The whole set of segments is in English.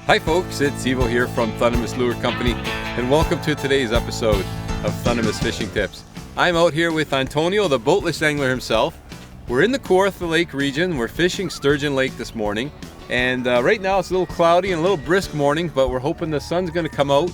Hi folks, it's Evo here from Thundermist Lure Company, and welcome to today's episode of Thundermist Fishing Tips. I'm out here with Antonio, the boatless angler himself. We're in the Kawartha Lake region. We're fishing Sturgeon Lake this morning, and right now it's a little cloudy and a little brisk morning, but we're hoping the sun's going to come out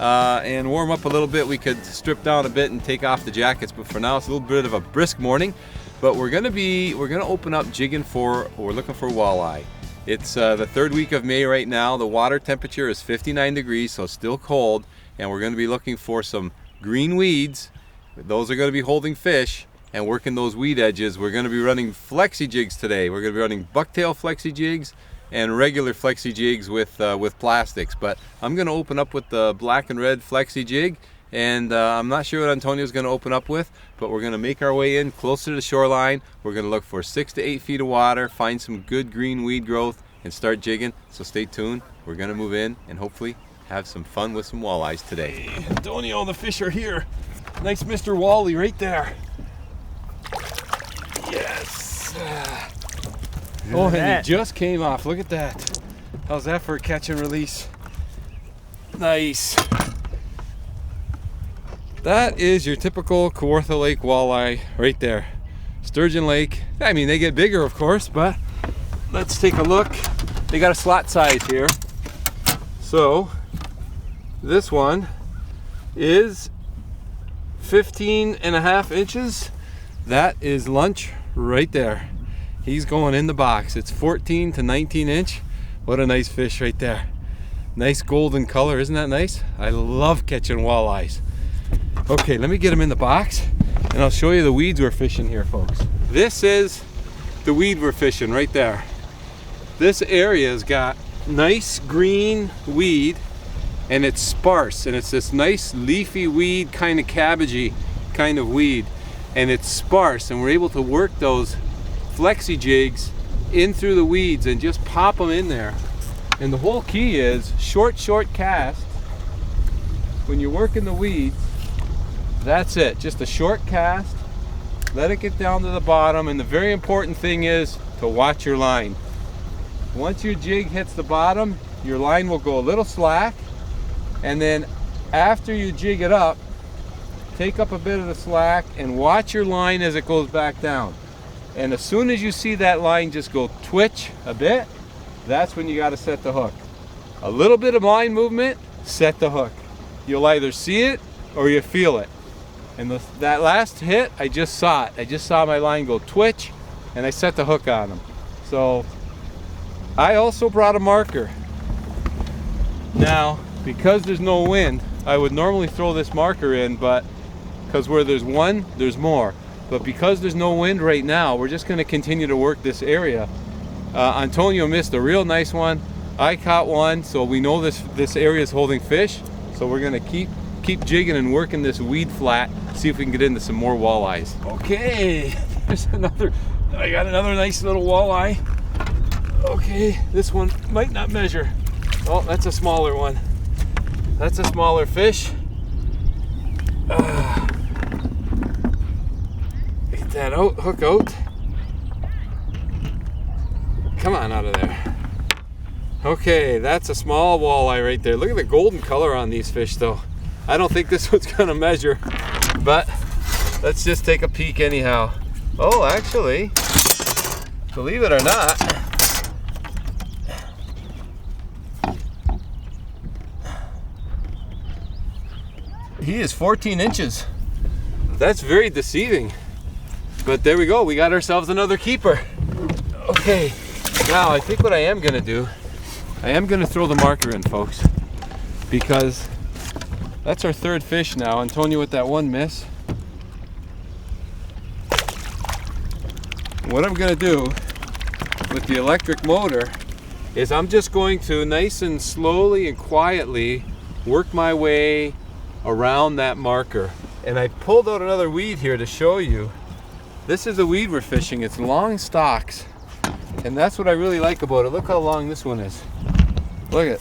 and warm up a little bit. We could strip down a bit and take off the jackets, but for now it's a little bit of a brisk morning. But we're gonna open up jigging we're looking for walleye. It's the third week of May right now. The water temperature is 59 degrees, so it's still cold, and we're going to be looking for some green weeds. Those are going to be holding fish and working those weed edges. We're going to be running flexi-jigs today. We're going to be running Bucktail flexi-jigs and regular flexi-jigs with plastics. But I'm going to open up with the black and red flexi-jig, and I'm not sure what Antonio's going to open up with, but we're going to make our way in closer to the shoreline. We're going to look for 6 to 8 feet of water, find some good green weed growth, and start jigging. So stay tuned. We're going to move in and hopefully have some fun with some walleyes today. Hey, Antonio, the fish are here. Nice Mr. Wally right there. Yes. Oh, and he just came off. Look at that. How's that for a catch and release? Nice. That is your typical Kawartha Lake walleye right there. Sturgeon Lake. I mean, they get bigger, of course, but let's take a look. They got a slot size here. So this one is 15.5 inches. That is lunch right there. He's going in the box. It's 14 to 19 inch. What a nice fish right there. Nice golden color, isn't that nice? I love catching walleyes. Okay, let me get him in the box and I'll show you the weeds we're fishing here, folks. This is the weed we're fishing right there. This area's got nice green weed, and it's sparse, and it's this nice leafy weed, kind of cabbagey kind of weed, and it's sparse, and we're able to work those flexi jigs in through the weeds and just pop them in there. And the whole key is short cast. When you're working the weeds, that's it, just a short cast, let it get down to the bottom, and the very important thing is to watch your line. Once your jig hits the bottom, your line will go a little slack, and then after you jig it up, take up a bit of the slack and watch your line as it goes back down. And as soon as you see that line just go twitch a bit, that's when you got to set the hook. A little bit of line movement, set the hook. You'll either see it or you feel it. And that last hit, I just saw it. I just saw my line go twitch, and I set the hook on him. So I also brought a marker. Now, because there's no wind, I would normally throw this marker in, but because where there's one, there's more. But because there's no wind right now, we're just going to continue to work this area. Antonio missed a real nice one. I caught one, so we know this area is holding fish. So we're going to keep jigging and working this weed flat, see if we can get into some more walleyes. Okay, there's I got another nice little walleye. Okay, this one might not measure. Oh, that's a smaller one. That's a smaller fish. Get that out, hook out. Come on out of there. Okay, that's a small walleye right there. Look at the golden color on these fish though. I don't think this one's gonna measure, but let's just take a peek anyhow. Oh, actually, believe it or not, he is 14 inches. That's very deceiving, but there we go. We got ourselves another keeper. Okay, now I think what I am gonna do, I am gonna throw the marker in, folks, because that's our third fish now. Antonio with that one miss. What I'm gonna do with the electric motor is I'm just going to nice and slowly and quietly work my way around that marker. And I pulled out another weed here to show you. This is the weed we're fishing. It's long stalks, and that's what I really like about it. Look how long this one is. Look at,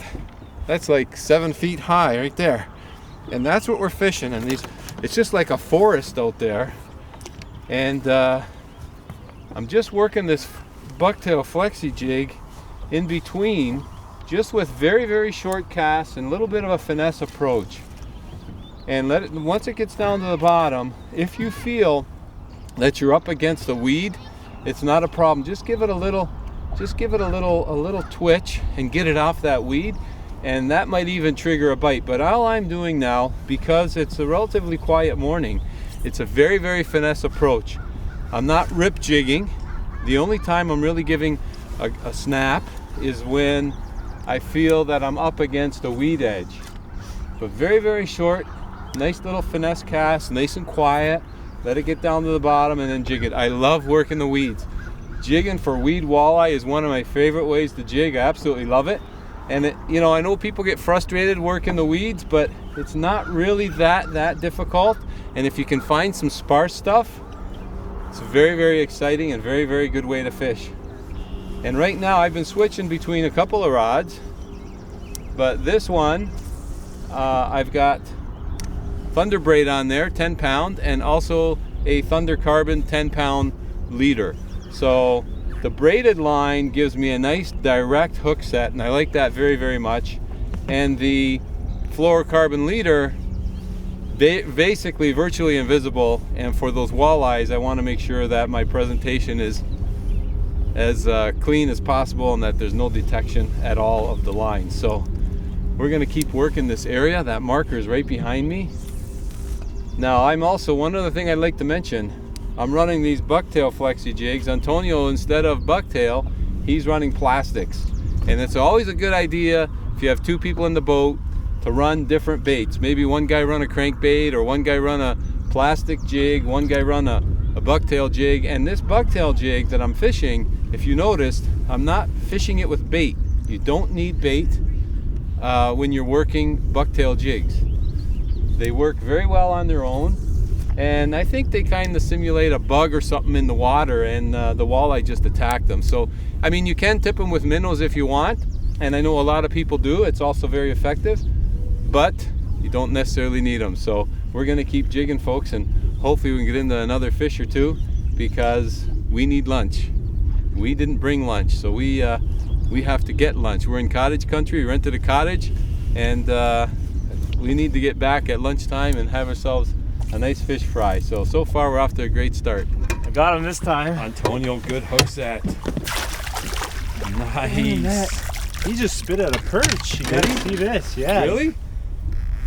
that's like 7 feet high right there. And that's what we're fishing. And it's just like a forest out there. And I'm just working this Bucktail flexi jig in between just with very, very short casts and a little bit of a finesse approach. And let it, once it gets down to the bottom, if you feel that you're up against a weed, it's not a problem. Just give it a little twitch and get it off that weed, and that might even trigger a bite. But all I'm doing now, because it's a relatively quiet morning, it's a very, very finesse approach. I'm not rip jigging. The only time I'm really giving a snap is when I feel that I'm up against a weed edge. But very, very short, nice little finesse cast, nice and quiet. Let it get down to the bottom and then jig it. I love working the weeds. Jigging for weed walleye is one of my favorite ways to jig. I absolutely love it. And it, you know, I know people get frustrated working the weeds, but it's not really that difficult. And if you can find some sparse stuff, it's a very, very exciting and very, very good way to fish. And right now I've been switching between a couple of rods, but this one I've got Thunder braid on there, 10 pound, and also a Thunder Carbon 10 pound leader. So the braided line gives me a nice direct hook set, and I like that very, very much. And the fluorocarbon leader, basically virtually invisible, and for those walleyes I want to make sure that my presentation is as clean as possible and that there's no detection at all of the line. So we're going to keep working this area. That marker is right behind me. Now, I'm also, one other thing I'd like to mention, I'm running these Bucktail flexi-jigs. Antonio, instead of Bucktail, he's running plastics. And it's always a good idea, if you have two people in the boat, to run different baits. Maybe one guy run a crankbait, or one guy run a plastic jig, one guy run a Bucktail jig. And this Bucktail jig that I'm fishing, if you noticed, I'm not fishing it with bait. You don't need bait when you're working Bucktail jigs. They work very well on their own, and I think they kind of simulate a bug or something in the water, and the walleye just attack them. So, I mean, you can tip them with minnows if you want, and I know a lot of people do. It's also very effective, but you don't necessarily need them. So we're going to keep jigging, folks, and hopefully we can get into another fish or two, because we need lunch. We didn't bring lunch, so we have to get lunch. We're in cottage country. We rented a cottage, and we need to get back at lunchtime and have ourselves a nice fish fry. So far we're off to a great start. I got him this time. Antonio, good hook set. Nice. He just spit out a perch. You gotta see this, yeah. Really?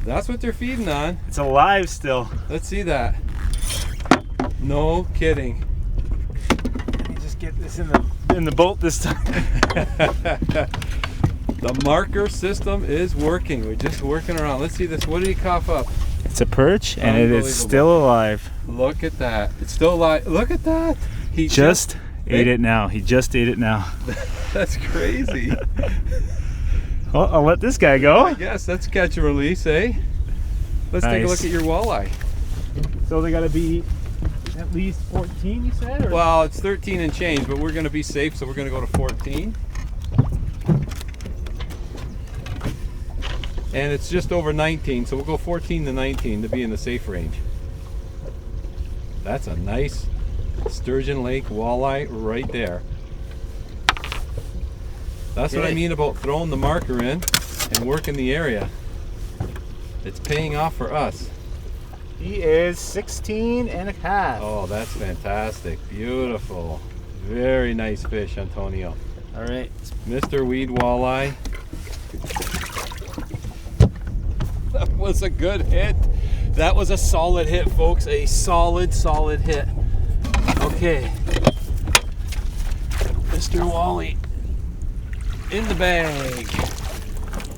That's what they're feeding on. It's alive still. Let's see that. No kidding. Let me just get this in the boat this time. The marker system is working. We're just working around. Let's see this. What did he cough up? It's a perch, and it is still alive. Look at that. It's still alive. Look at that. He just ate it now. He just ate it now. That's crazy. Well, I'll let this guy go. I guess that's catch and release, eh? Let's take a look at your walleye. So they got to be at least 14, you said? Or? Well, it's 13 and change, but we're going to be safe, so we're going to go to 14. And it's just over 19, so we'll go 14 to 19 to be in the safe range. That's a nice Sturgeon Lake walleye right there. That's what I mean about throwing the marker in and working the area. It's paying off for us. He is 16 and a half. Oh, that's fantastic. Beautiful. Very nice fish, Antonio. All right. Mr. Weed Walleye. That was a good hit. That was a solid hit, folks. A solid hit. Okay. Mr. Wally in the bag.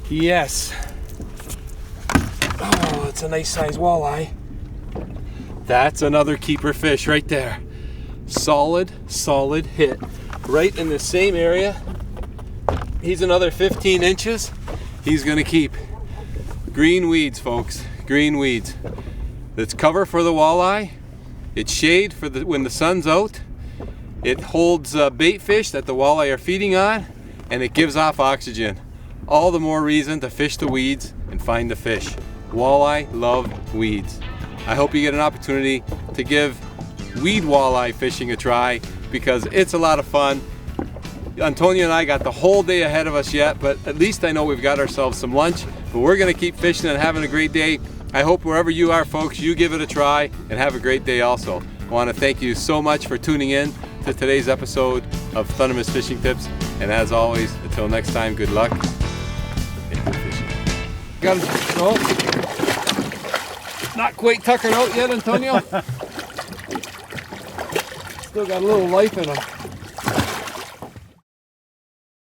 Yes. Oh, it's a nice size walleye. That's another keeper fish right there. Solid hit. Right in the same area. He's another 15 inches. He's gonna keep. Green weeds, folks. Green weeds. It's cover for the walleye. It's shade for when the sun's out. It holds bait fish that the walleye are feeding on, and it gives off oxygen. All the more reason to fish the weeds and find the fish. Walleye love weeds. I hope you get an opportunity to give weed walleye fishing a try, because it's a lot of fun. Antonio and I got the whole day ahead of us yet, but at least I know we've got ourselves some lunch. But we're gonna keep fishing and having a great day. I hope wherever you are, folks, you give it a try and have a great day also. I wanna thank you so much for tuning in to today's episode of Thundermist Fishing Tips. And as always, until next time, good luck and good fishing. Got him. Oh, not quite tuckered out yet, Antonio. Still got a little life in him.